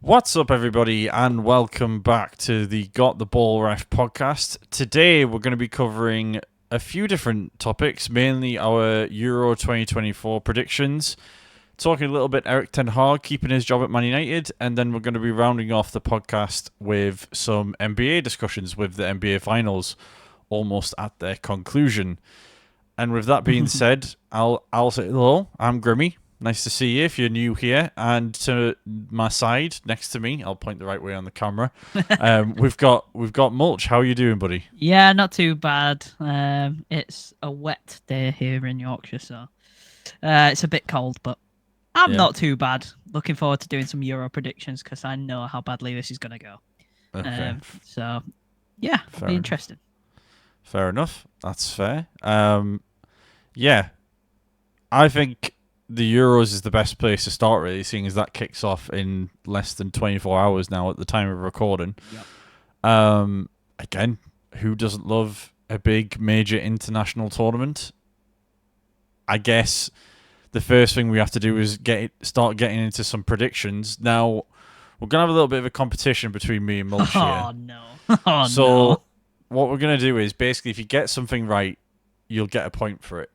What's up, everybody, and welcome back to the Got the Ball Ref podcast. Today, we're going to be covering a few different topics, mainly our Euro 2024 predictions, talking a little bit Erik Ten Hag keeping his job at Man United, and then we're going to be rounding off the podcast with some NBA discussions with the NBA finals almost at their conclusion. And with that being said, I'll say hello. I'm Grimmy. Nice to see you if you're new here. And to my side, next to me, I'll point the right way on the camera. We've got Mulch. How are you doing, buddy? Yeah, not too bad. It's a wet day here in Yorkshire, so it's a bit cold, but I'm not too bad. Looking forward to doing some Euro predictions because I know how badly this is going to go. Okay. So, yeah, it'll be interesting. Fair enough. That's fair. Yeah, I think the Euros is the best place to start, really, seeing as that kicks off in less than 24 hours now at the time of recording. Yep. Again, who doesn't love a big major international tournament? I guess the first thing we have to do is start getting into some predictions. Now, we're going to have a little bit of a competition between me and Mulch here. Oh, no. So, what we're going to do is basically, if you get something right, you'll get a point for it.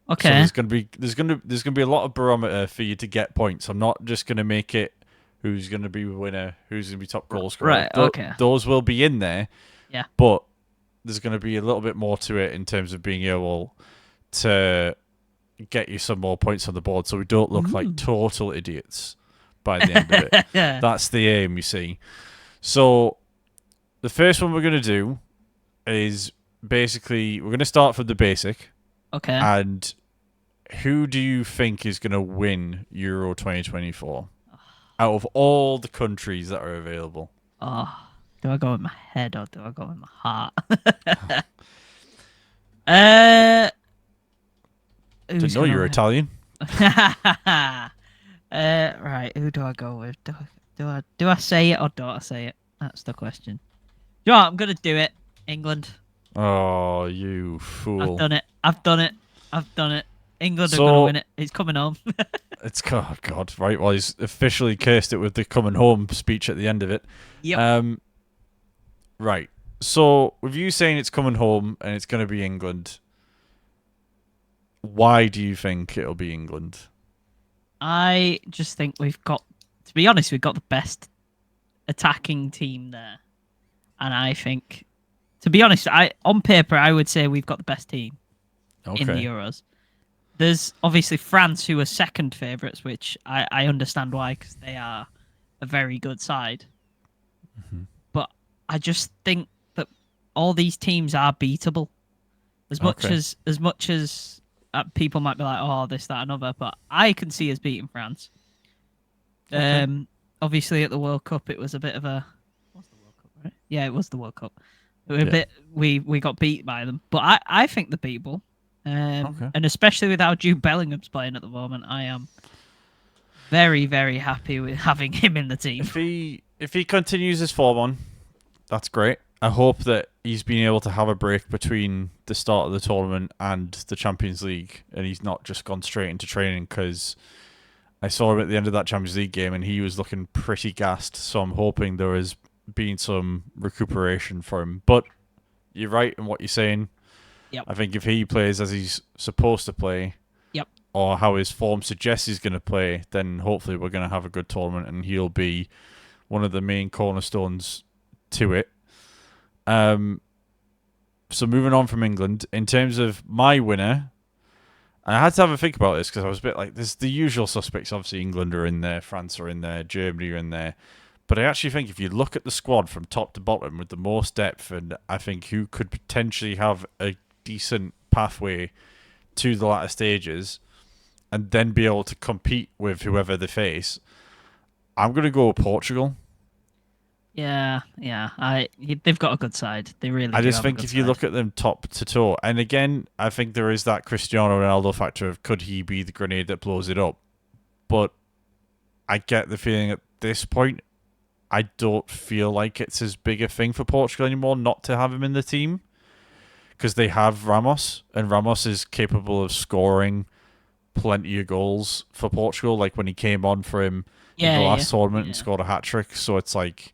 Okay. So there's gonna be a lot of barometer for you to get points. I'm not just gonna make it who's gonna be the winner, who's gonna be top goal scorer. Right. Okay. Those will be in there. Yeah. But there's gonna be a little bit more to it in terms of being able to get you some more points on the board, so we don't look like total idiots by the end of it. That's the aim, you see. So the first one we're gonna do is basically we're gonna start from the basic. Okay. And who do you think is going to win Euro 2024 out of all the countries that are available? Oh, do I go with my head or do I go with my heart? Didn't know you were Italian. Right, who do I go with? Do I say it or don't I say it? That's the question. You know what, I'm gonna do it. England. Oh, you fool! I've done it. England are gonna win it. It's coming home. It's God, right? Well, he's officially cursed it with the coming home speech at the end of it. Yep. Right. So, with you saying it's coming home and it's going to be England, why do you think it'll be England? I just think we've got the best attacking team there, and I think, to be honest, on paper I would say we've got the best team in the Euros. There's obviously France, who are second favourites, which I understand why, because they are a very good side. Mm-hmm. But I just think that all these teams are beatable. As much as people might be like, oh, this, that, and other, but I can see us beating France. Okay. Obviously, at the World Cup, it was a bit of a... What's the World Cup, right? Yeah, it was the World Cup. We got beat by them, but I think they're beatable. And especially with how Jude Bellingham's playing at the moment, I am very, very happy with having him in the team. If he continues his form on, that's great. I hope that he's been able to have a break between the start of the tournament and the Champions League, and he's not just gone straight into training, because I saw him at the end of that Champions League game and he was looking pretty gassed. So I'm hoping there has been some recuperation for him. But you're right in what you're saying. Yep. I think if he plays as he's supposed to play, or how his form suggests he's going to play, then hopefully we're going to have a good tournament and he'll be one of the main cornerstones to it. So moving on from England, in terms of my winner, I had to have a think about this because I was a bit like, there's the usual suspects. Obviously, England are in there, France are in there, Germany are in there. But I actually think if you look at the squad from top to bottom with the most depth, and I think who could potentially have a decent pathway to the latter stages and then be able to compete with whoever they face, I'm going to go with Portugal. Yeah. They've got a good side. They really do. I just think if you look at them top to toe, and again, I think there is that Cristiano Ronaldo factor of could he be the grenade that blows it up? But I get the feeling at this point, I don't feel like it's as big a thing for Portugal anymore not to have him in the team, because they have Ramos, and Ramos is capable of scoring plenty of goals for Portugal. Like when he came on for him in the Yeah, yeah, last tournament and yeah. scored a hat trick. So it's like,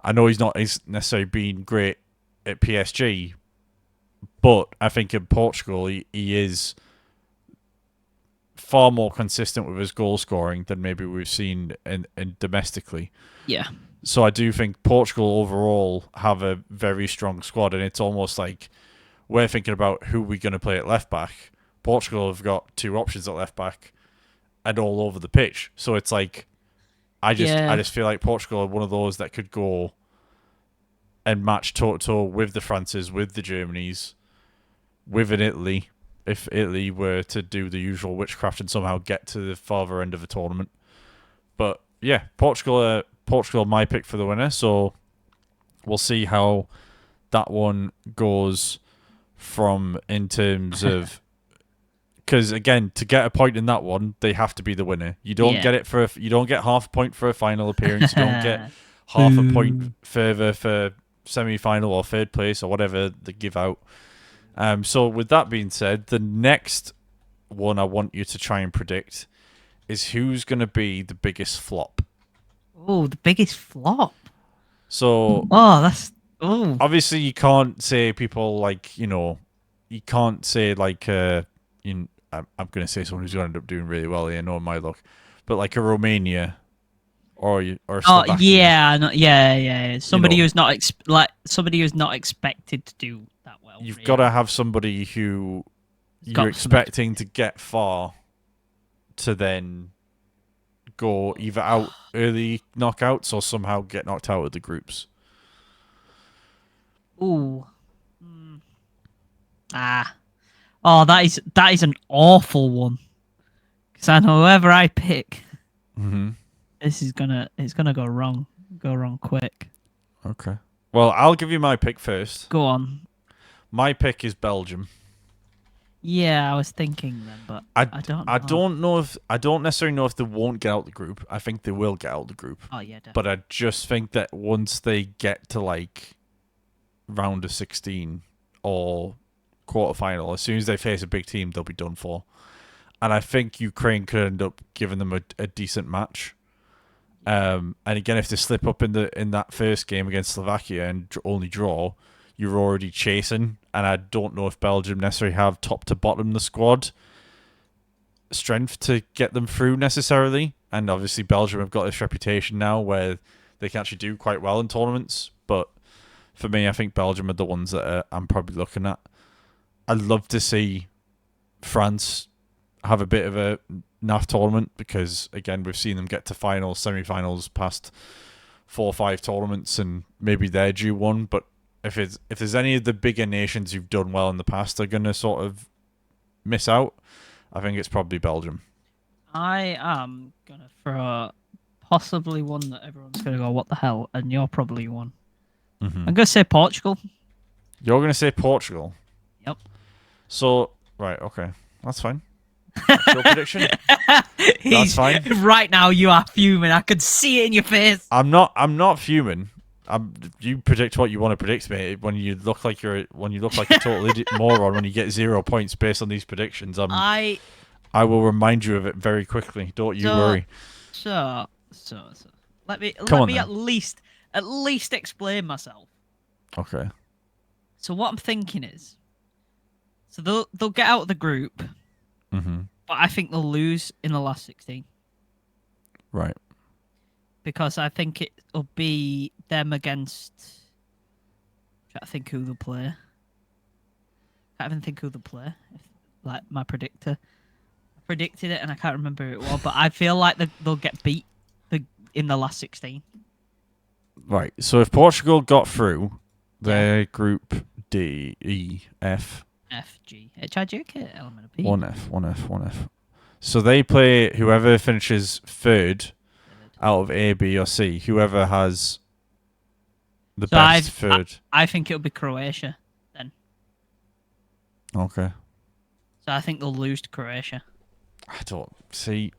I know he's necessarily been great at PSG, but I think in Portugal he is far more consistent with his goal scoring than maybe we've seen in domestically. Yeah. So I do think Portugal overall have a very strong squad, and it's almost like we're thinking about who we're going to play at left back. Portugal have got two options at left back and all over the pitch. So it's like I Yeah. just feel like Portugal are one of those that could go and match toe to toe with the Frances, with the Germanys, with an Italy, if Italy were to do the usual witchcraft and somehow get to the farther end of the tournament. But yeah, Portugal my pick for the winner, so we'll see how that one goes from in terms of, because again, to get a point in that one, they have to be the winner. You don't Yeah. get it for you don't get half a point for a final appearance. You don't get half a point Boo. further for semi-final or third place or whatever they give out. So with that being said, the next one I want you to try and predict is who's going to be the biggest flop. Oh, the biggest flop. So Oh, that's obviously you can't say people like, you can't say like I'm going to say someone who's going to end up doing really well here, knowing my luck, but like a Romania or Oh Slovakia. yeah, no, yeah. Somebody know, who's not somebody who's not expected to do that well. you've Really. got to have somebody who It's you're got some expecting to get far to then go either out early knockouts or somehow get knocked out of the groups. Ooh. Mm. Ah. Oh, that is an awful one. Because I know whoever I pick, Mm-hmm. it's gonna go wrong quick. Okay. Well, I'll give you my pick first. Go on. My pick is Belgium. Yeah, I was thinking then, but I don't know. I don't necessarily know if they won't get out the group. I think they will get out the group. Oh yeah, But definitely. I just think that once they get to like round of 16 or quarterfinal, as soon as they face a big team, they'll be done for. And I think Ukraine could end up giving them a decent match. And again, if they slip up in that first game against Slovakia and only draw, you're already chasing. And I don't know if Belgium necessarily have top to bottom the squad strength to get them through necessarily. And obviously Belgium have got this reputation now where they can actually do quite well in tournaments. But for me, I think Belgium are the ones that I'm probably looking at. I'd love to see France have a bit of a naff tournament because, again, we've seen them get to finals, semi-finals past 4 or 5 tournaments, and maybe they're due one. But if there's any of the bigger nations who've done well in the past are going to sort of miss out, I think it's probably Belgium. I am gonna throw possibly one that everyone's gonna go, what the hell? And you're probably one. Mm-hmm. I'm gonna say Portugal. You're going to say Portugal. Yep. So, right, okay. That's fine. That's your prediction. That's fine. Right now you are fuming. I could see it in your face. I'm not fuming. You predict what you want to predict, mate. When you look like a total idiot moron when you get 0 points based on these predictions, I will remind you of it very quickly. Don't you worry. So. Let me Come on, at then. least explain myself. Okay. So what I'm thinking is, so they'll get out of the group, Mm-hmm. but I think they'll lose in the last 16 Right. because I think it'll be them against. I think who they'll play. Can't even think who they'll play. Like my predictor, I predicted it and I can't remember who it was, but I feel like they'll get beat in the last 16. Right. So if Portugal got through their group D, E, F, F, G, H, I, J, K, L, M, N, O, P. 1F. So they play whoever finishes third out of A, B, or C. Whoever has the best third. I think it'll be Croatia then. Okay. So I think they'll lose to Croatia. I don't see.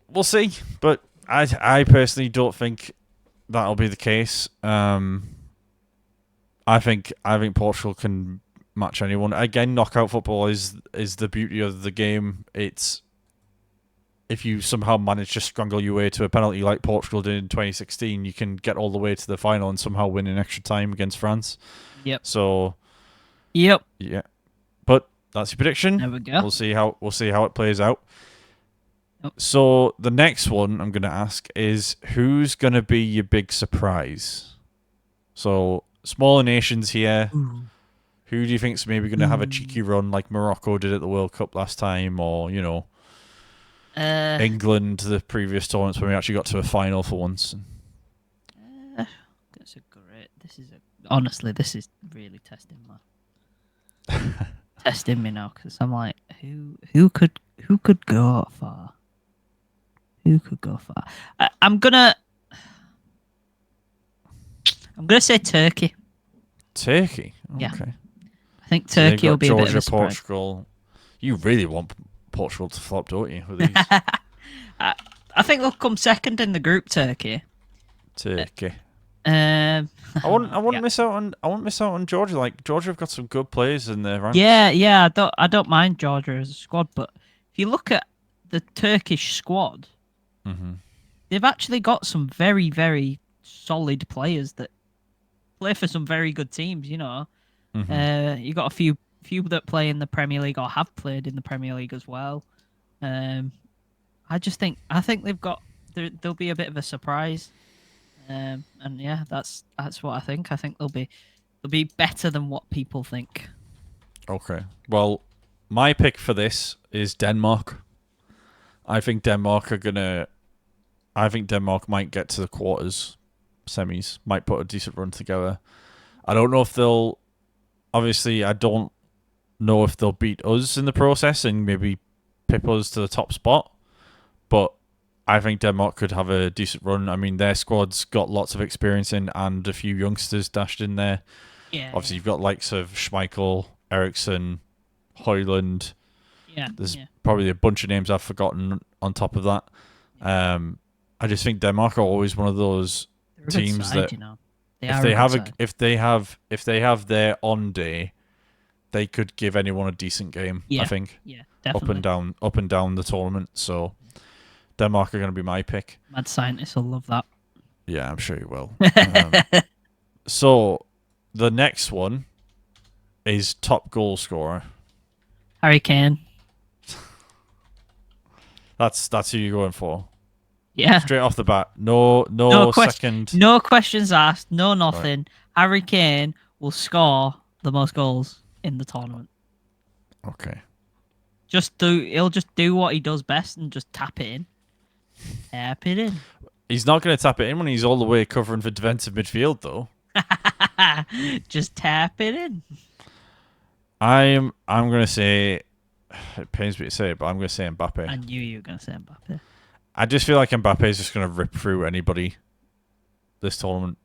We'll see, but I personally don't think that'll be the case. I think Portugal can match anyone. Again, knockout football is the beauty of the game. It's if you somehow manage to strangle your way to a penalty like Portugal did in 2016, you can get all the way to the final and somehow win in extra time against France. Yep. So, Yep. yeah. But that's your prediction. There we go. We'll see how it plays out. Yep. So the next one I'm going to ask is, who's going to be your big surprise? So smaller nations here. Ooh. Who do you think's maybe going to have a cheeky run like Morocco did at the World Cup last time, or England the previous tournaments when we actually got to a final for once? That's a great. Honestly, this is really testing testing me now, because I'm like, who could go far? Who could go far? I'm gonna say Turkey. Turkey. Yeah. Okay. I think Turkey will be Georgia, a bit of a surprise. Portugal. You really want Portugal to flop, don't you? With these? I think they'll come second in the group. Turkey. I wouldn't miss out on Georgia. Like, Georgia have got some good players in their ranks. Yeah. I don't mind Georgia as a squad, but if you look at the Turkish squad, they've actually got some very, very solid players that play for some very good teams. You got a few that play in the Premier League or have played in the Premier League as well. I think there'll be a bit of a surprise. And yeah, that's what I think. I think they'll be better than what people think. Okay. Well, my pick for this is Denmark. I think Denmark might get to the quarters, semis, might put a decent run together. I don't know if they'll. Obviously, I don't know if they'll beat us in the process and maybe pip us to the top spot, but I think Denmark could have a decent run. I mean, their squad's got lots of experience in and a few youngsters dashed in there. Yeah. Obviously, you've got likes of Schmeichel, Eriksson, Højlund. Yeah. There's probably a bunch of names I've forgotten on top of that. I just think Denmark are always one of those teams that if they have their on day, they could give anyone a decent game. Yeah. I think. Yeah, definitely. Up and down the tournament. So Denmark are going to be my pick. Mad scientists will love that. Yeah, I'm sure you will. So the next one is top goal scorer. Harry Kane. That's who you're going for. Yeah. Straight off the bat. No second. No questions asked. No nothing. Right. Harry Kane will score the most goals in the tournament. Okay. He'll just do what he does best and just tap it in. Tap it in. He's not going to tap it in when he's all the way covering for defensive midfield, though. Just tap it in. I'm going to say, it pains me to say it, but I'm going to say Mbappe. I knew you were going to say Mbappe. I just feel like Mbappe is just going to rip through anybody this tournament.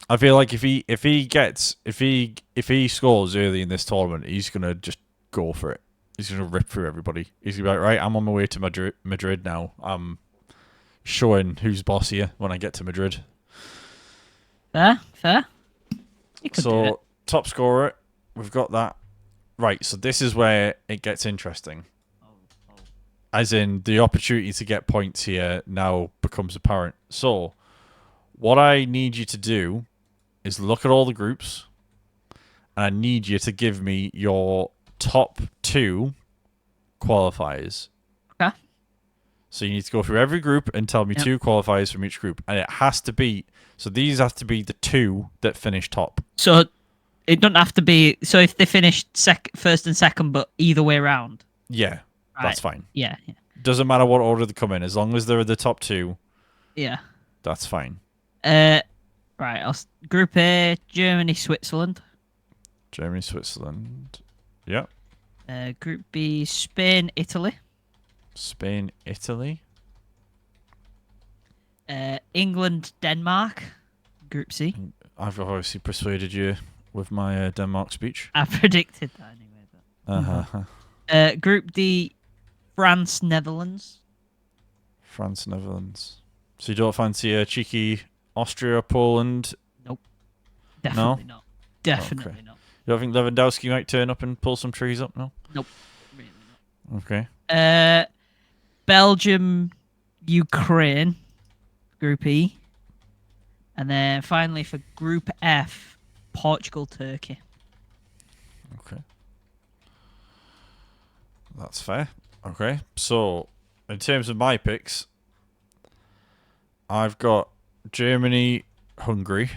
I feel like if he scores early in this tournament, he's going to just go for it. He's going to rip through everybody. He's going to be like, right, I'm on my way to Madrid now. I'm showing who's boss here when I get to Madrid. Fair. So, top scorer, we've got that. Right, so this is where it gets interesting. As in, the opportunity to get points here now becomes apparent. So, what I need you to do is look at all the groups, and I need you to give me your top 2 qualifiers. Okay. So you need to go through every group and tell me 2 qualifiers from each group. And it has to be, so these have to be the 2 that finish top. So it doesn't have to be, so if they finish first and second, but either way around. Yeah, right. That's fine. Yeah. Doesn't matter what order they come in, as long as they're the top 2. Yeah. That's fine. Right, Group A, Germany, Switzerland. Germany, Switzerland. Yep. Group B, Spain, Italy. Spain, Italy. England, Denmark. Group C. I've obviously persuaded you with my Denmark speech. I predicted that anyway. But... Group D, France, Netherlands. France, Netherlands. So you don't fancy a cheeky Austria, Poland? Nope. Definitely not. Definitely not. You don't think Lewandowski might turn up and pull some trees up? No? Nope. Really Okay. Belgium, Ukraine, Group E. And then finally for Group F, Portugal, Turkey. Okay. That's fair. Okay. So, in terms of my picks, I've got Germany, Hungary.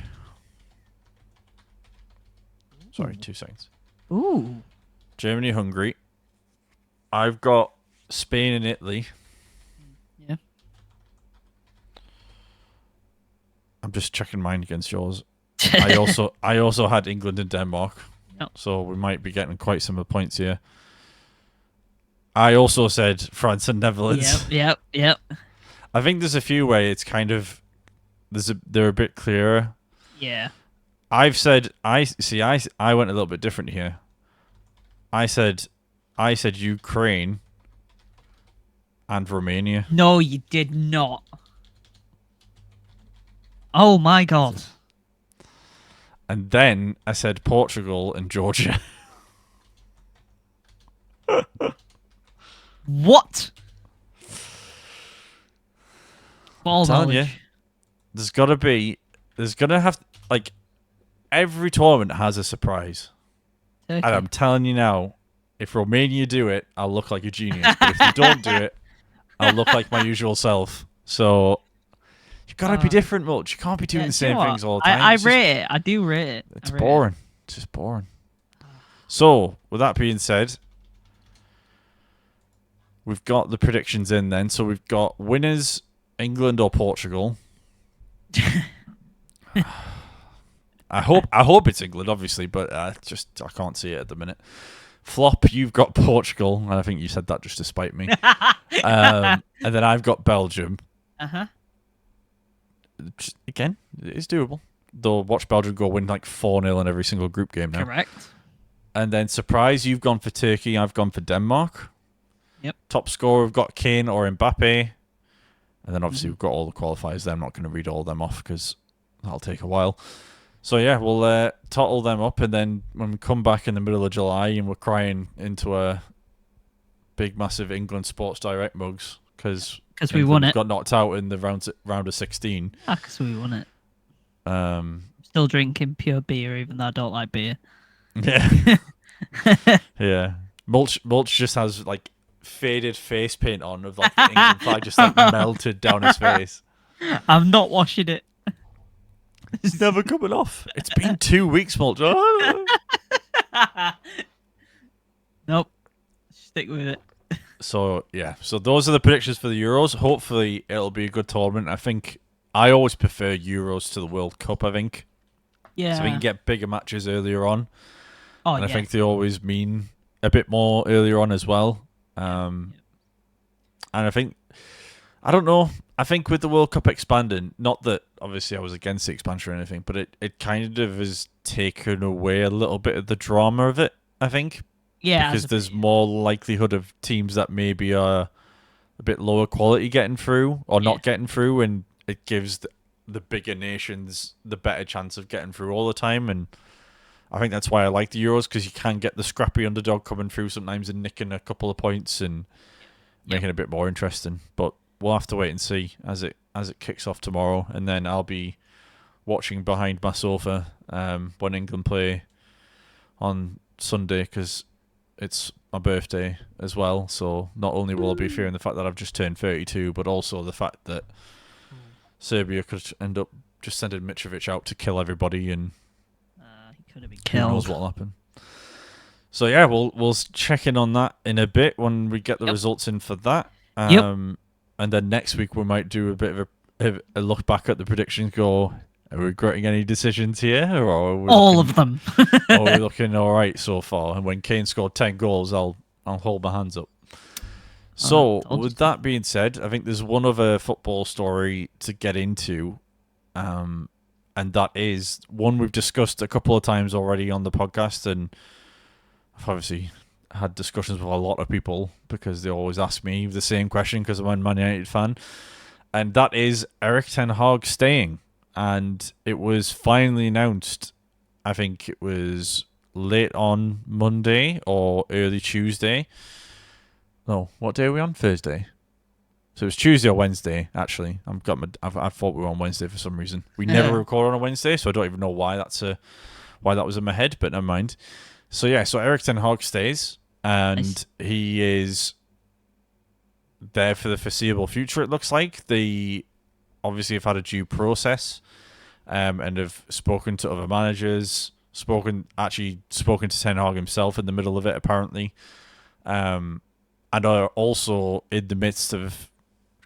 Sorry, 2 seconds. Ooh. Germany, Hungary. I've got Spain and Italy. Yeah. I'm just checking mine against yours. I also had England and Denmark. Yep. So we might be getting quite similar points here. I also said France and Netherlands. Yep. I think there's a few where it's kind of they're a bit clearer. Yeah. I've said I went a little bit different here. I said Ukraine and Romania. No, you did not. Oh my god. And then I said Portugal and Georgia. What? Ball telling knowledge. you. There's gonna have like every tournament has a surprise. Turkey. And I'm telling you now, if Romania do it, I'll look like a genius. But if they don't do it, I'll look like my usual self. So you've got to be different, Mulch. You can't be doing the same things all the time. I rate it. I do rate it. It's boring. It's just boring. So, with that being said, we've got the predictions in then. So we've got winners, England or Portugal. I hope it's England, obviously, but I can't see it at the minute. Flop, you've got Portugal, and I think you said that just to spite me. And then I've got Belgium. Uh-huh. Again, it's doable. Though watch Belgium go win like 4-0 in every single group game now. Correct. And then surprise, you've gone for Turkey, I've gone for Denmark. Yep. Top scorer, we've got Kane or Mbappe. And then obviously we've got all the qualifiers there. I'm not going to read all of them off because that'll take a while. So yeah, we'll total them up, and then when we come back in the middle of July and we're crying into a big, massive England Sports Direct mugs because we won it. Got knocked out in the round of 16. Ah, because we won it. Still drinking pure beer, even though I don't like beer. Yeah, yeah. Mulch just has like faded face paint on of like the England flag just like melted down his face. I'm not washing it. It's never coming off. It's been 2 weeks, Mulch. Nope. Stick with it. So, yeah. So, those are the predictions for the Euros. Hopefully, it'll be a good tournament. I think I always prefer Euros to the World Cup, I think. Yeah. So, we can get bigger matches earlier on. Oh, and I think they always mean a bit more earlier on as well. And I think, I don't know. I think with the World Cup expanding, not that obviously I was against the expansion or anything, but it kind of has taken away a little bit of the drama of it, I think. Yeah. Because there's more likelihood of teams that maybe are a bit lower quality getting through or not getting through, and it gives the bigger nations the better chance of getting through all the time. And I think that's why I like the Euros, because you can get the scrappy underdog coming through sometimes and nicking a couple of points and making it a bit more interesting. But we'll have to wait and see as it kicks off tomorrow, and then I'll be watching behind my sofa when England play on Sunday, because it's my birthday as well. So not only will I be fearing the fact that I've just turned 32, but also the fact that Serbia could end up just sending Mitrovic out to kill everybody, and he could have been who killed. knows what'll happen. So yeah, we'll check in on that in a bit when we get the results in for that. And then next week we might do a bit of a look back at the predictions. Go, are we regretting any decisions here, or are we all of them? are we looking all right so far? And when Kane scored 10 goals, I'll hold my hands up. So with that being said, I think there's one other football story to get into, and that is one we've discussed a couple of times already on the podcast, and I've obviously had discussions with a lot of people because they always ask me the same question because I'm a Man United fan, and that is Erik Ten Hag staying. And it was finally announced, I think it was late on Monday or early Tuesday, No, what day are we on? Thursday. So it was Tuesday or Wednesday. Actually, I thought we were on Wednesday for some reason. We never record on a Wednesday, so I don't even know why why that was in my head. But never mind. So yeah, so Erik Ten Hag stays, and Nice. he is there for the foreseeable future. It looks like they obviously have had a due process, and have spoken to other managers. Spoken to Ten Hag himself in the middle of it, apparently, and are also in the midst of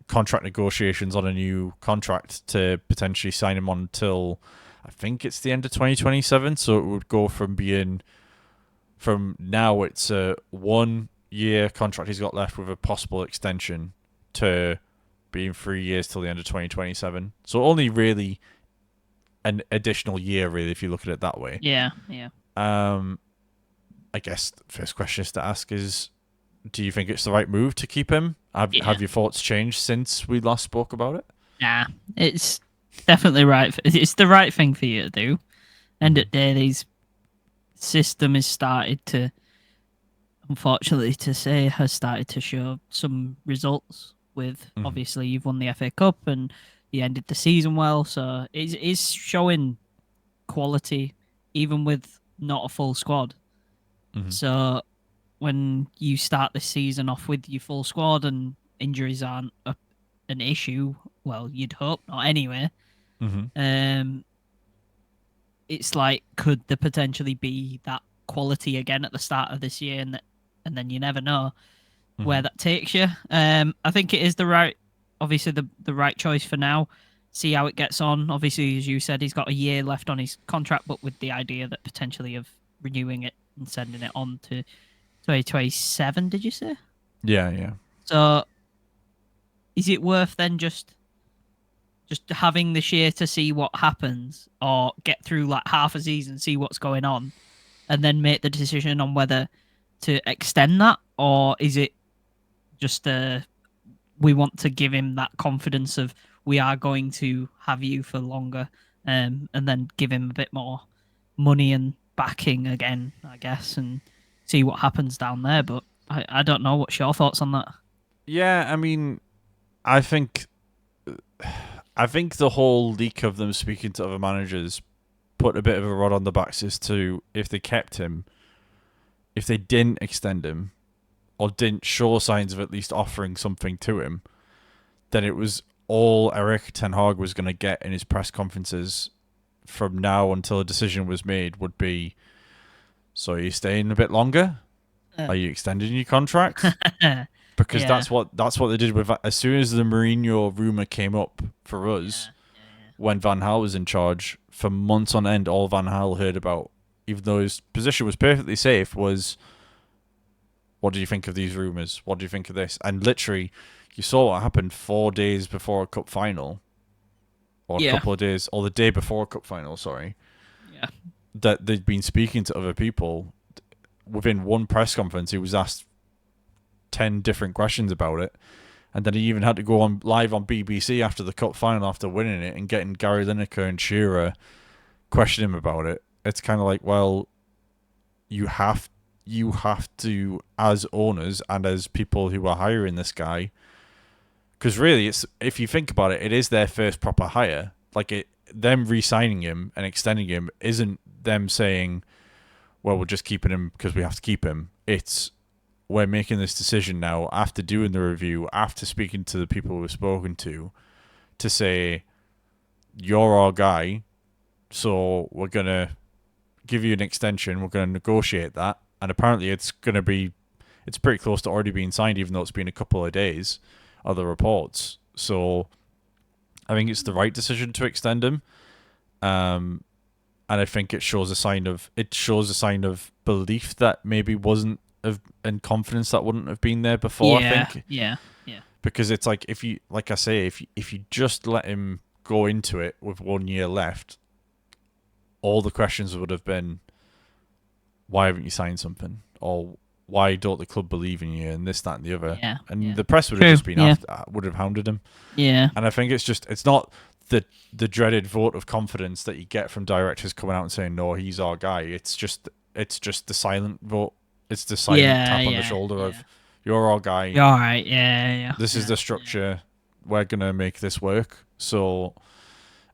contract negotiations on a new contract to potentially sign him on until I think it's the end of 2027. So it would go from now it's a 1 year contract he's got left with a possible extension to being 3 years till the end of 2027. So only really an additional year, really, if you look at it that way. Yeah, yeah. I guess the first question is to ask is, do you think it's the right move to keep him? Yeah. Have your thoughts changed since we last spoke about it? Nah, it's definitely right. It's the right thing for you to do. End of the day, these system has started to, unfortunately to say, has started to show some results with, obviously, you've won the FA Cup and you ended the season well. So it's showing quality, even with not a full squad. So when you start the season off with your full squad and injuries aren't an issue, well, you'd hope not anyway. It's like, could there potentially be that quality again at the start of this year, and then you never know where that takes you. I think it is obviously the right choice for now. See how it gets on. Obviously, as you said, he's got a year left on his contract, but with the idea that potentially of renewing it and sending it on to 2027, did you say? Yeah. So is it worth then just having this year to see what happens, or get through like half a season, see what's going on, and then make the decision on whether to extend that? Or is it just we want to give him that confidence of, we are going to have you for longer, and then give him a bit more money and backing again, I guess, and see what happens down there? But I don't know. What's your thoughts on that? Yeah, I mean, I think the whole leak of them speaking to other managers put a bit of a rod on the backs as to if they kept him, if they didn't extend him, or didn't show signs of at least offering something to him, then it was all Erik Ten Hag was going to get in his press conferences from now until a decision was made would be, so are you staying a bit longer? Are you extending your contract? Because that's what they did with, as soon as the Mourinho rumor came up for us, when Van Gaal was in charge, for months on end, all Van Gaal heard about, even though his position was perfectly safe, was, what do you think of these rumors? What do you think of this? And literally, you saw what happened 4 days before a cup final, or a couple of days, or the day before a cup final, sorry. Yeah. That they'd been speaking to other people. Within one press conference, he was asked 10 different questions about it, and then he even had to go on live on BBC after the cup final, after winning it, and getting Gary Lineker and Shearer question him about it. It's kind of like, well, you have to, as owners and as people who are hiring this guy, because really, it's, if you think about it, it is their first proper hire. Like, them re-signing him and extending him isn't them saying, well, we're just keeping him because we have to keep him. It's, we're making this decision now after doing the review, after speaking to the people we've spoken to say, you're our guy, so we're going to give you an extension, we're going to negotiate that, and apparently it's pretty close to already being signed, even though it's been a couple of days, other reports. So I think it's the right decision to extend him. And I think it shows a sign of belief that maybe wasn't and confidence that wouldn't have been there before. I think. Yeah. Because it's like, if you just let him go into it with 1 year left, all the questions would have been, why haven't you signed something? Or why don't the club believe in you? And this, that, and the other. Yeah, and the press would have just been would have hounded him. Yeah. And I think it's not the dreaded vote of confidence that you get from directors coming out and saying, no, he's our guy. It's just the silent vote. It's the silent tap on the shoulder of, You're our guy. You're all right. Yeah. This is the structure. We're gonna make this work. So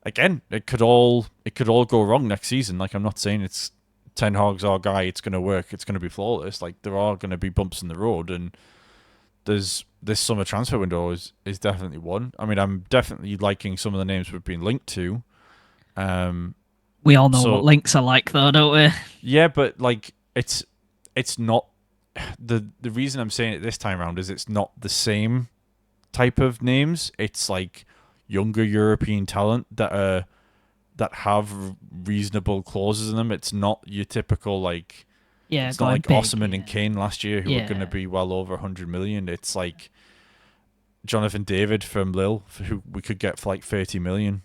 again, it could all go wrong next season. Like, I'm not saying it's Ten Hag's our guy. It's gonna work. It's gonna be flawless. Like, there are gonna be bumps in the road, and there's this summer transfer window is definitely one. I mean, I'm definitely liking some of the names we've been linked to. We all know what links are like, though, don't we? Yeah, but like it's not the reason I'm saying it this time around is it's not the same type of names. It's like younger European talent that have reasonable clauses in them. It's not your typical like it's not like Osimhen and Kane last year who are going to be well over 100 million. It's like Jonathan David from Lille who we could get for like 30 million.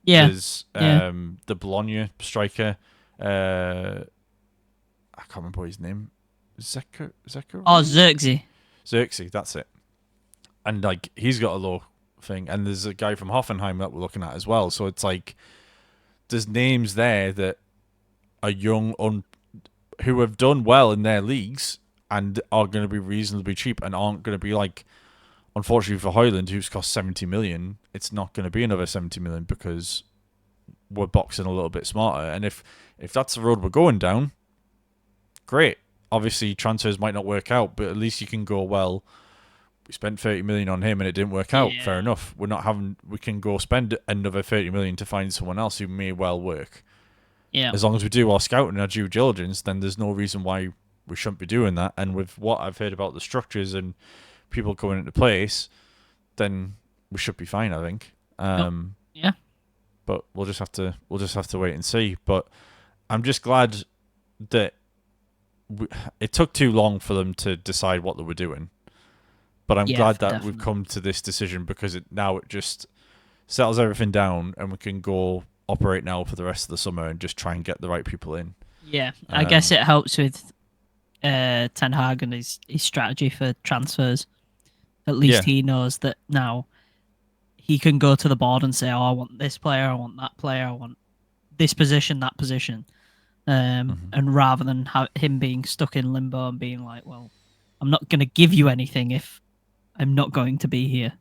Yeah. There's the Bologna striker. I can't remember his name. Zeko? Oh, Xerxes, that's it. And like he's got a low thing, and there's a guy from Hoffenheim that we're looking at as well. So it's like there's names there that are young, who have done well in their leagues and are going to be reasonably cheap and aren't going to be like. Unfortunately for Højlund, who's cost 70 million, it's not going to be another 70 million because we're boxing a little bit smarter. And if that's the road we're going down, great. Obviously, transfers might not work out, but at least you can go, well, we spent 30 million on him and it didn't work out. Yeah. Fair enough. We can go spend another 30 million to find someone else who may well work. Yeah. As long as we do our scouting and our due diligence, then there's no reason why we shouldn't be doing that. And with what I've heard about the structures and people coming into place, then we should be fine, I think. Yeah. But we'll just have to wait and see. But I'm just glad that it took too long for them to decide what they were doing. But I'm glad that we've come to this decision because now it just settles everything down and we can go operate now for the rest of the summer and just try and get the right people in. Yeah, I guess it helps with Ten Hag and his strategy for transfers. At least he knows that now he can go to the board and say, oh, I want this player, I want that player, I want this position, that position. And rather than him being stuck in limbo and being like, well, I'm not going to give you anything if I'm not going to be here.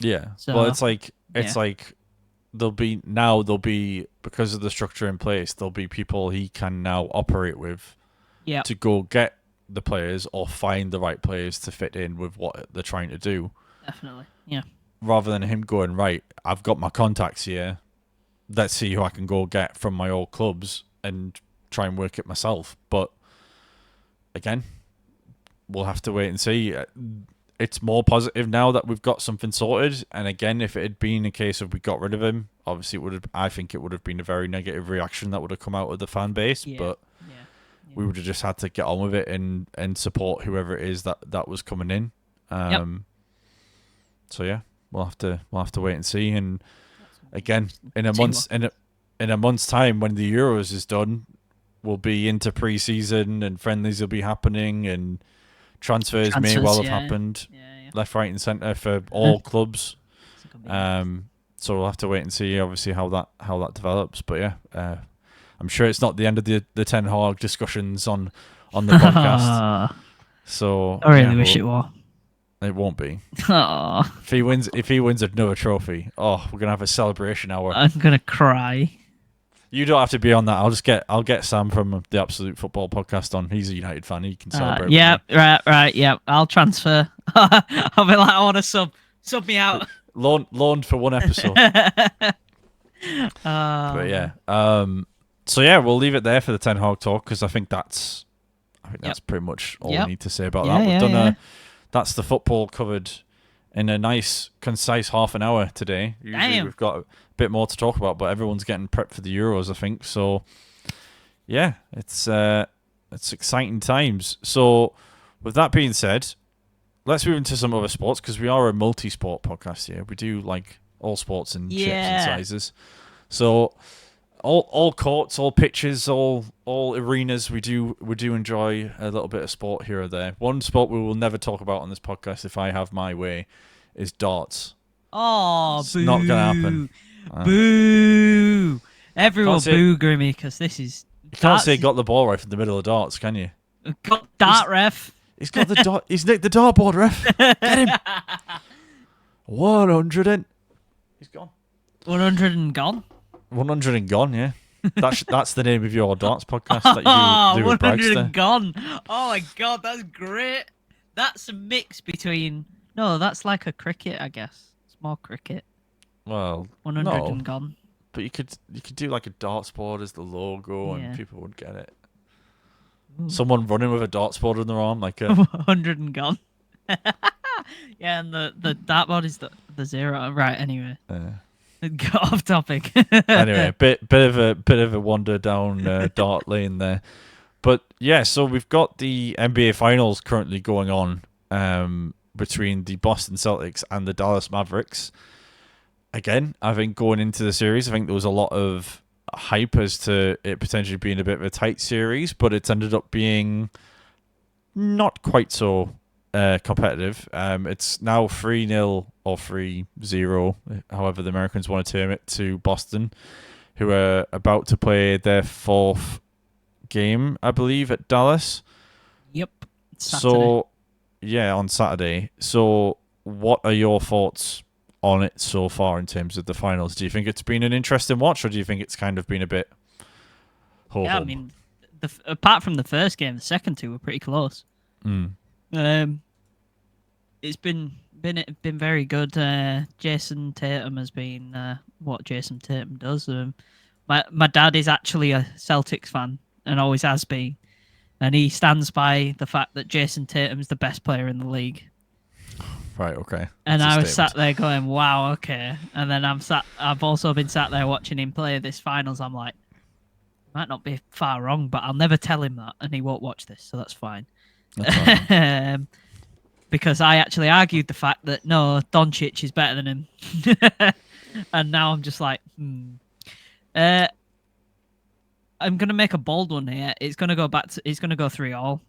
Yeah. So, well, it's like there'll be because of the structure in place, there'll be people he can now operate with to go get the players or find the right players to fit in with what they're trying to do. Definitely. Yeah. Rather than him going, right, I've got my contacts here. Let's see who I can go get from my old clubs and try and work it myself. But again, we'll have to wait and see. It's more positive now that we've got something sorted. And again, if it had been a case of we got rid of him, obviously I think it would have been a very negative reaction that would have come out of the fan base. Yeah. But we would have just had to get on with it and support whoever it is that was coming in. So yeah, we'll have to wait and see. And again, in a month's time, when the Euros is done, we'll be into pre-season and friendlies will be happening and transfers may well have happened left, right, and centre for all clubs. So we'll have to wait and see, obviously, how that develops. But yeah, I'm sure it's not the end of the Ten Hag discussions on the podcast. So I really wish it was. It won't be. If he wins another trophy, we're gonna have a celebration hour. I'm gonna cry. You don't have to be on that. I'll get Sam from the Absolute Football Podcast on. He's a United fan. He can celebrate. Yeah, right. Yeah, I'll transfer. I'll be like, I want to sub me out. Loaned for one episode. But yeah. So yeah, we'll leave it there for the Ten Hag talk because I think that's pretty much all we need to say about that. We've done that's the football covered in a nice, concise half an hour today. Usually we've got a bit more to talk about, but everyone's getting prepped for the Euros, I think. So yeah, it's exciting times. So with that being said, let's move into some other sports because we are a multi-sport podcast here. We do like all sports and shapes and sizes. So all courts, all pitches, all arenas. We do enjoy a little bit of sport here or there. One sport we will never talk about on this podcast, if I have my way, is darts. Oh, it's not gonna happen. Boo! Everyone boo Grimmy because this is. You can't say got the ball right from the middle of darts, can you? Got dart ref. He's got the dot. He's nicked the dartboard, ref. Get him. 100 and he's gone. 100 and gone. 100 and gone. Yeah, that's the name of your darts podcast that you do with 100 Bragster. and gone. Oh my god, that's great. That's a mix between. No, that's like a cricket, I guess. It's more cricket. Well, 100 no, and gone. but you could do like a darts board as the logo, Yeah. and people would get it. Ooh. Someone running with a darts board in their arm, like a 100 and gone. Yeah, and the dartboard is the 0. Right. Anyway, got off topic. anyway, bit of a wander down dart lane there, but yeah. So we've got the NBA Finals currently going on between the Boston Celtics and the Dallas Mavericks. Again, I think going into the series, I think there was a lot of hype as to it potentially being a bit of a tight series, but it's ended up being not quite so competitive. It's now 3-0 or 3-0, however the Americans want to term it, to Boston, who are about to play their 4th game, I believe, at Dallas. Yep. Saturday. So, yeah, on Saturday. So, what are your thoughts on it so far in terms of the finals? Do you think it's been an interesting watch, or do you think it's kind of been a bit ho-hum? Yeah, I mean, apart from the first game, the second two were pretty close. It's been very good. Jason Tatum has been what Jason Tatum does. My dad is actually a Celtics fan and always has been, and he stands by the fact that Jason Tatum's the best player in the league. Right, okay. And That's I a was statement. sat there going, "Wow, okay." And then I've also been sat there watching him play this finals. I'm like, might not be far wrong, but I'll never tell him that, and he won't watch this, so that's fine. That's right. Because I actually argued the fact that no, Doncic is better than him, and now I'm just like, I'm gonna make a bold one here. It's gonna go back to. It's gonna go 3-3.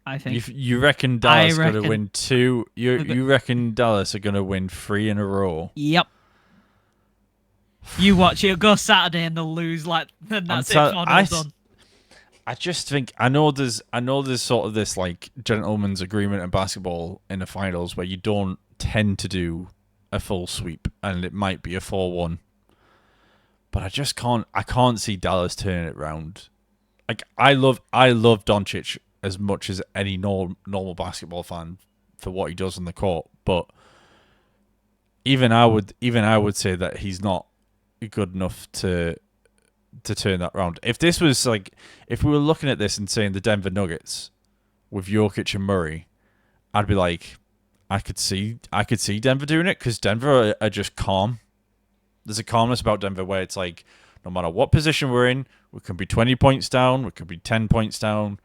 I think. You reckon Dallas going to win 2? You reckon Dallas are going to win 3 in a row? Yep. You watch it. Go Saturday and they'll lose. Like that's it. Done. I just think I know there's sort of this like gentleman's agreement in basketball in the finals where you don't tend to do a full sweep, and it might be a 4-1. But I just can't see Dallas turning it around. Like I love Doncic as much as any normal basketball fan for what he does on the court, but even I would say that he's not good enough to turn that around. If this was like, if we were looking at this and saying the Denver Nuggets with Jokic and Murray, I'd be like, I could see Denver doing it because Denver are just calm. There's a calmness about Denver where it's like, no matter what position we're in, we can be 20 points down, we could be 10 points down.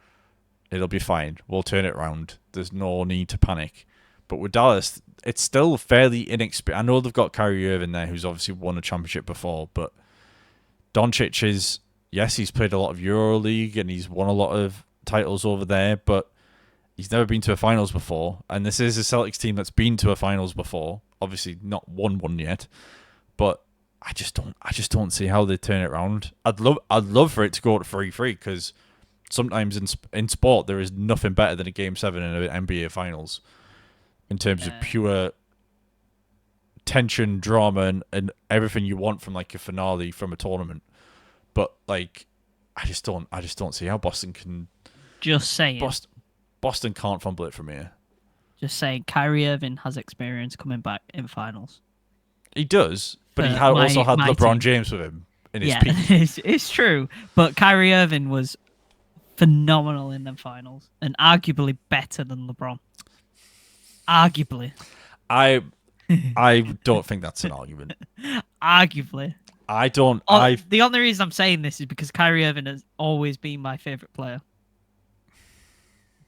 It'll be fine. We'll turn it around. There's no need to panic. But with Dallas, it's still fairly inexperienced. I know they've got Kyrie Irving there, who's obviously won a championship before, but Doncic is, yes, he's played a lot of EuroLeague and he's won a lot of titles over there, but he's never been to a finals before. And this is a Celtics team that's been to a finals before. Obviously not won one yet, but I just don't see how they turn it around. I'd love for it to go to 3-3 because sometimes in sport there is nothing better than a Game 7 in an NBA Finals in terms of pure tension, drama, and everything you want from like a finale from a tournament. But like, I just don't see how Boston can. Just saying. Boston can't fumble it from here. Just saying, Kyrie Irving has experience coming back in finals. He does, but he also had LeBron James with him in his peak. It's true. But Kyrie Irving was phenomenal in the finals and arguably better than LeBron. Arguably. I don't think that's an argument. Arguably. I don't. The only reason I'm saying this is because Kyrie Irving has always been my favorite player.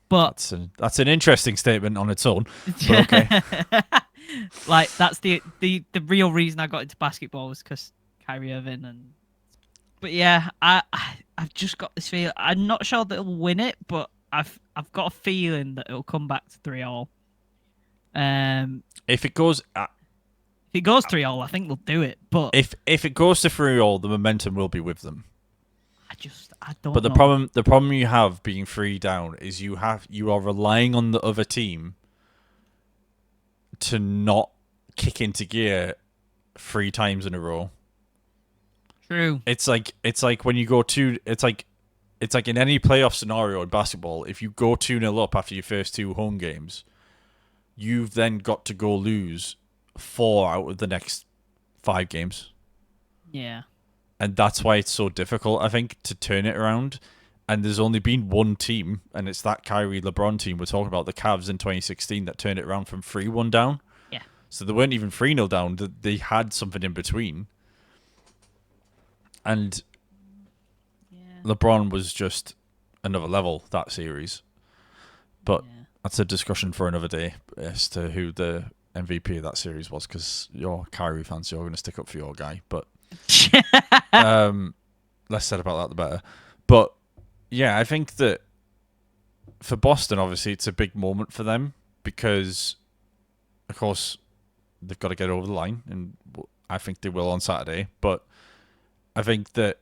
But that's an interesting statement on its own. But okay. Like that's the real reason I got into basketball was because Kyrie Irving But yeah, I've just got this feeling. I'm not sure that it'll win it, but I've got a feeling that it'll come back to 3-3. If it goes 3-3, I think they'll do it. But if it goes to 3-3, the momentum will be with them. I don't But know. the problem you have being 3 down is you are relying on the other team to not kick into gear 3 times in a row. True. It's like when you go it's like in any playoff scenario in basketball, if you go 2-0 up after your first 2 home games, you've then got to go lose 4 out of the next 5 games. Yeah. And that's why it's so difficult, I think, to turn it around. And there's only been one team, and it's that Kyrie LeBron team we're talking about, the Cavs in 2016, that turned it around from 3-1 down. Yeah. So they weren't even 3-0 down. They had something in between. And LeBron was just another level that series. But that's a discussion for another day as to who the MVP of that series was, because you're Kyrie fans, so you're going to stick up for your guy. But less said about that, the better. But yeah, I think that for Boston, obviously, it's a big moment for them because, of course, they've got to get over the line, and I think they will on Saturday. But I think that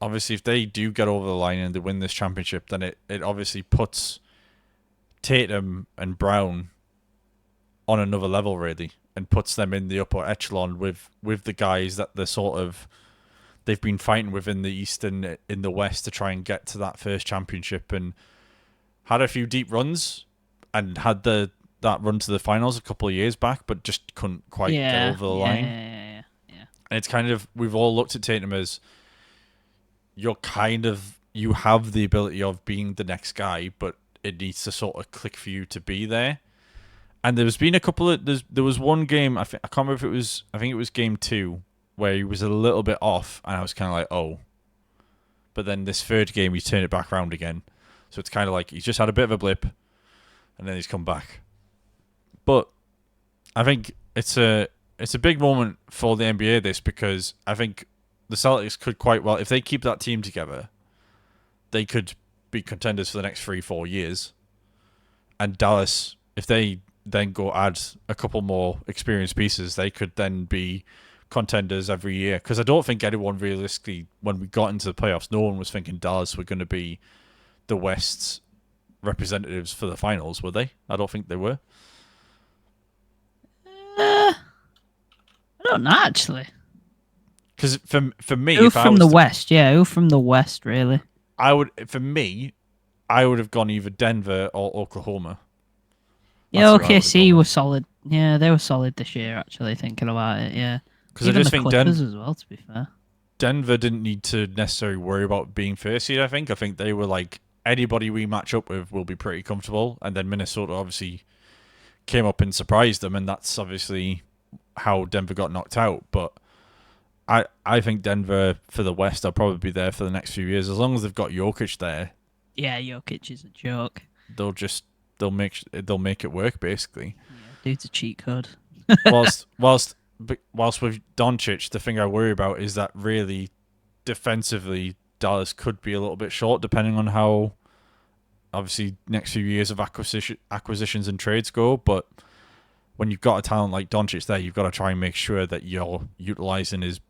obviously if they do get over the line and they win this championship, then it obviously puts Tatum and Brown on another level, really, and puts them in the upper echelon with the guys that they've been fighting with in the East and in the West to try and get to that first championship, and had a few deep runs and had that run to the finals a couple of years back, but just couldn't quite get over the line. Yeah. And it's kind of, we've all looked at Tatum as you have the ability of being the next guy, but it needs to sort of click for you to be there. And there's been a couple of there was one game, I can't remember if it was, I think it was game 2, where he was a little bit off, and I was kind of like, oh. But then this third game, he's turned it back around again. So it's kind of like he's just had a bit of a blip, and then he's come back. But I think it's a big moment for the NBA, this, because I think the Celtics could quite well, if they keep that team together, they could be contenders for the next 3-4 years. And Dallas, if they then go add a couple more experienced pieces, they could then be contenders every year. Because I don't think anyone realistically, when we got into the playoffs, no one was thinking Dallas were going to be the West's representatives for the finals, were they? I don't think they were. I don't know, actually. Because for me, Who from the West? Yeah, who from the West, really? I would have gone either Denver or Oklahoma. Yeah, OKC was solid. Yeah, they were solid this year, actually, thinking about it, yeah. Because I just think Clippers as well, to be fair. Denver didn't need to necessarily worry about being first seed, I think. I think they were like, anybody we match up with will be pretty comfortable. And then Minnesota obviously came up and surprised them, and that's obviously how Denver got knocked out. But I think Denver for the West, they'll probably be there for the next few years. As long as they've got Jokic there. Yeah, Jokic is a joke. They'll make it work, basically. Yeah, dude's a cheat code. whilst with Doncic, the thing I worry about is that really defensively Dallas could be a little bit short, depending on how obviously next few years of acquisitions and trades go. But when you've got a talent like Doncic there, you've got to try and make sure that you're utilizing his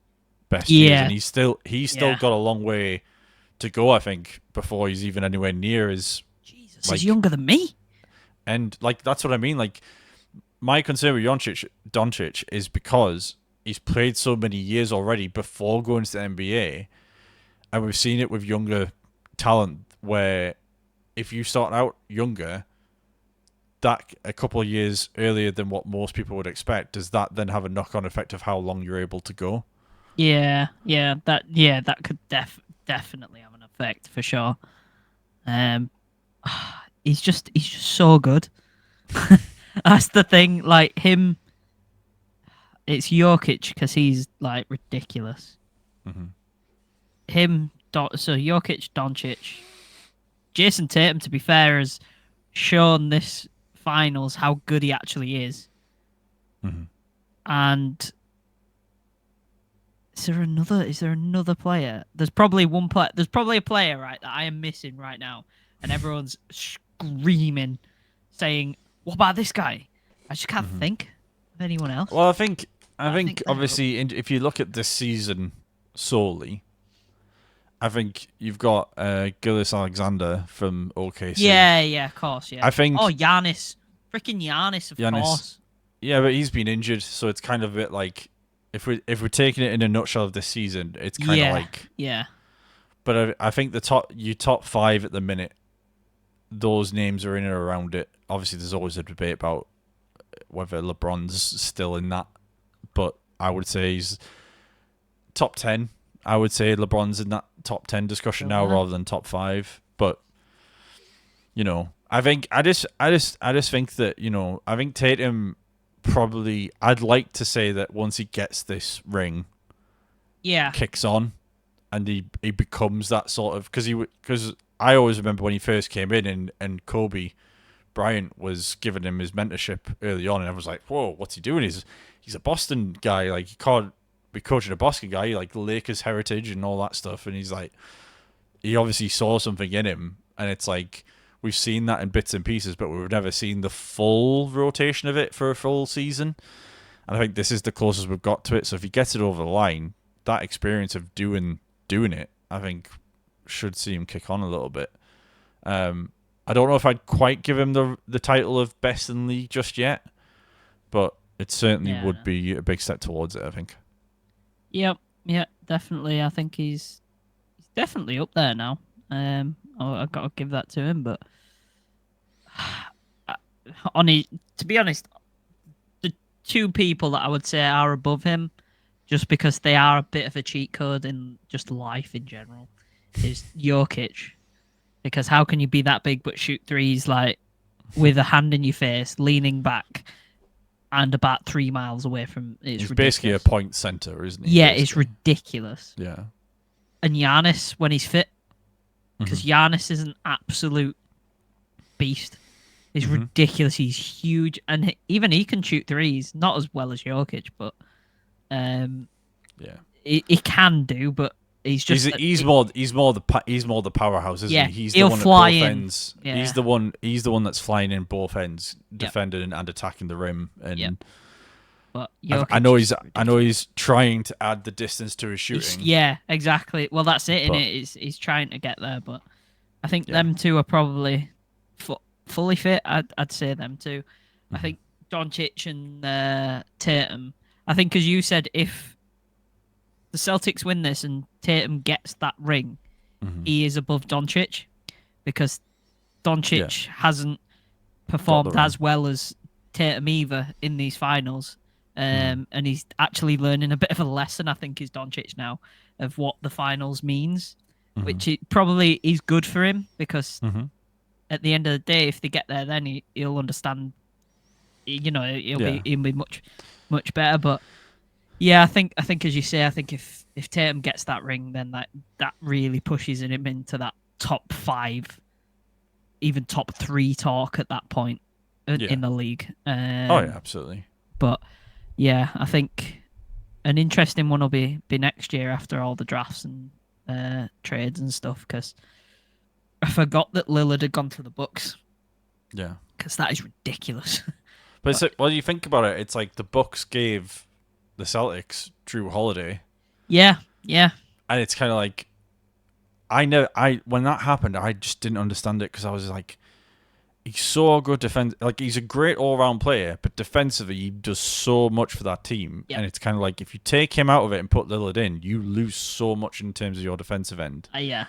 best years, and he's still got a long way to go, I think, before he's even anywhere near as Jesus, he's younger than me. And like that's what I mean. Like my concern with Doncic is because he's played so many years already before going to the NBA, and we've seen it with younger talent where if you start out younger, that a couple of years earlier than what most people would expect, does that then have a knock-on effect of how long you're able to go? Yeah, that could definitely have an effect for sure. He's just so good. That's the thing. Like him, it's Jokic because he's like ridiculous. Mm-hmm. So Jokic, Doncic, Jason Tatum, to be fair, has shown this finals how good he actually is. Mm-hmm. And is there another player? There's probably one player. There's probably a player, right, that I am missing right now, and everyone's screaming, saying, "What about this guy?" I just can't think of anyone else. Well, I think obviously, if you look at this season solely, I think you've got Gillis Alexander from OKC. Yeah, of course, yeah. I think Oh, Giannis. Freaking Giannis, of Giannis. course. Yeah, but he's been injured, so it's kind of a bit like if we're taking it in a nutshell of this season, it's kind of Yeah, like. yeah. But I think the top five at the minute, those names are in and around it. Obviously, there's always a debate about whether LeBron's still in that, but I would say he's top 10. I would say LeBron's in that top 10 discussion now rather than top 5. But I think I just think that I think Tatum probably. I'd like to say that once he gets this ring, Yeah. kicks on, and he becomes that sort of because I always remember when he first came in and Kobe Bryant was giving him his mentorship early on, and I was like, whoa, what's he doing? He's a Boston guy, like he can't be coaching a Boston guy, like Lakers heritage and all that stuff, and he's like, he obviously saw something in him, and it's like we've seen that in bits and pieces, but we've never seen the full rotation of it for a full season, and I think this is the closest we've got to it. So if he gets it over the line, that experience of doing it, I think should see him kick on a little bit. I don't know if I'd quite give him the title of best in the league just yet, but it certainly would be a big step towards it, I think. Yep, yeah, definitely. I think he's definitely up there now. I've got to give that to him, but to be honest, the two people that I would say are above him, just because they are a bit of a cheat code in just life in general, is Jokic. Because how can you be that big but shoot threes like with a hand in your face, leaning back, and about 3 miles away from? He's basically a point center, isn't he? Yeah, basically? It's ridiculous. Yeah. And Giannis when he's fit, because Giannis is an absolute beast. He's ridiculous. He's huge, and even he can shoot threes. Not as well as Jokic, but he can do. But he's just he's more the powerhouse, isn't he? He's he'll the one fly at both in. ends. Yeah. He's the one that's flying in both ends, defending and attacking the rim. And but I know he's trying to add the distance to his shooting. Yeah, exactly. Well, that's it. He's trying to get there, but I think them two are probably fully fit. I'd say them two. I think Doncic and Tatum. I think, as you said, if the Celtics win this and Tatum gets that ring, he is above Doncic, because Doncic hasn't performed as well as Tatum either in these finals. And he's actually learning a bit of a lesson, I think, is Doncic now, of what the finals means, which it probably is good for him, because at the end of the day, if they get there, then he'll understand. He'll be much better. But yeah, I think as you say, I think if Tatum gets that ring, then that really pushes him into that top 5, even top 3 talk at that point in the league. Absolutely. But yeah, I think an interesting one will be next year after all the drafts and trades and stuff, because I forgot that Lillard had gone to the Bucks. Yeah. Because that is ridiculous. But you think about it, it's like the Bucks gave the Celtics Drew Holiday. Yeah. And it's kind of like, when that happened, I just didn't understand it, because I was like, he's so good like he's a great all-round player, but defensively he does so much for that team. Yep. And it's kind of like, if you take him out of it and put Lillard in, you lose so much in terms of your defensive end. Yeah.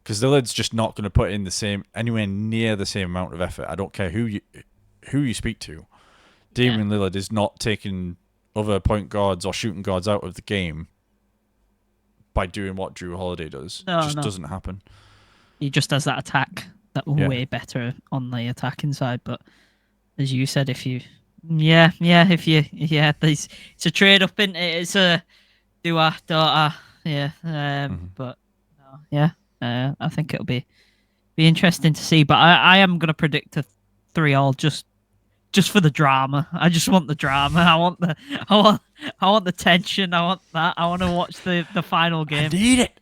Because Lillard's just not going to put in anywhere near the same amount of effort. I don't care who you speak to. Damian Lillard is not taking other point guards or shooting guards out of the game by doing what Drew Holiday does. It just doesn't happen. He just does that attack that way better on the attacking side. But as you said, it's a trade up in it. It's a do I, don't I? But I think it'll be interesting to see. But I am going to predict a 3-all just for the drama. I just want the drama. I want the tension. I want that. I want to watch the final game. I need it.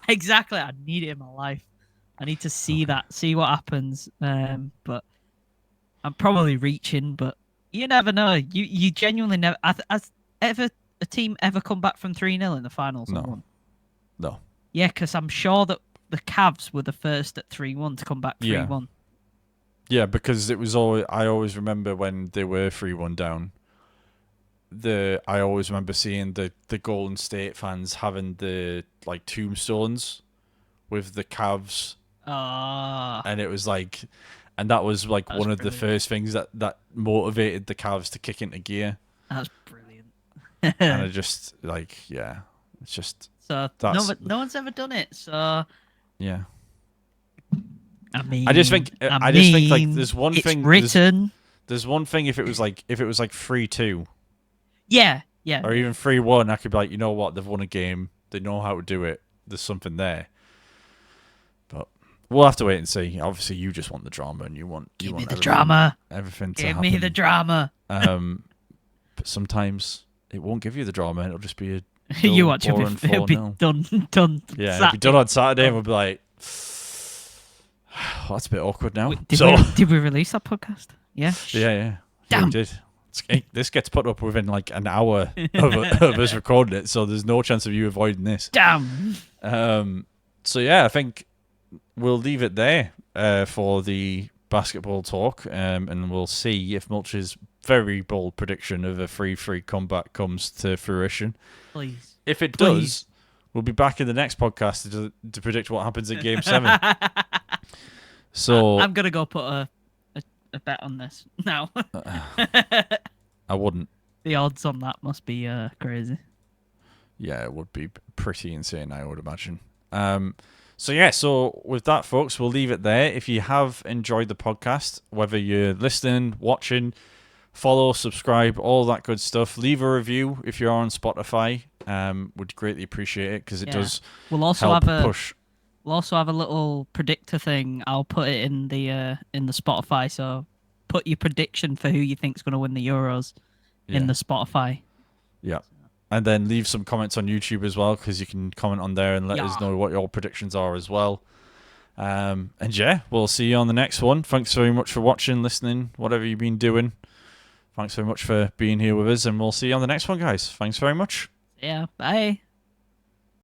Exactly. I need it in my life. I need to see that, see what happens. But I'm probably reaching, but you never know. You genuinely never. Has a team ever come back from 3-0 in the finals? No. Yeah, because I'm sure that the Cavs were the first at 3-1 to come back 3-1. Yeah, because it was always. I always remember when they were 3-1 down. I always remember seeing the Golden State fans having the like tombstones with the Cavs, Ah, and it was like, and that was like that's one of the brilliant. first things that motivated the Cavs to kick into gear. That's brilliant. And I just like, yeah, it's just So that's no one's ever done it. So yeah. I mean, I just think like there's one it's thing written. there's one thing if it was like 3-2 Yeah, or even 3-1, I could be like, you know what, they've won a game, they know how to do it. There's something there. But we'll have to wait and see. Obviously, you just want the drama, and you want Give me the everything, drama. everything to Give happen. me the drama. But sometimes it won't give you the drama. It'll just be a You watch it. boring It'll be 4-0. done. Yeah, it'll be done on Saturday, and we'll be like, oh, that's a bit awkward now. Did we release that podcast? Yeah. Yeah. Damn. We did. This gets put up within like an hour of us recording it, so there's no chance of you avoiding this. Damn. So yeah, I think we'll leave it there for the basketball talk, and we'll see if Mulch's very bold prediction of a 3-3 comeback comes to fruition. Please. If it does, we'll be back in the next podcast to predict what happens in Game 7. So I'm gonna go put a bet on this now. I wouldn't. The odds on that must be crazy. Yeah, it would be pretty insane, I would imagine. So with that, folks, we'll leave it there. If you have enjoyed the podcast, whether you're listening, watching, follow, subscribe, all that good stuff, leave a review if you're on Spotify. Would greatly appreciate it because it does help push. We'll also have a little predictor thing. I'll put it in the Spotify. So put your prediction for who you think's going to win the Euros in the Spotify. Yeah. And then leave some comments on YouTube as well, because you can comment on there and let us know what your predictions are as well. And yeah, we'll see you on the next one. Thanks very much for watching, listening, whatever you've been doing. Thanks very much for being here with us, and we'll see you on the next one, guys. Thanks very much. Yeah, bye.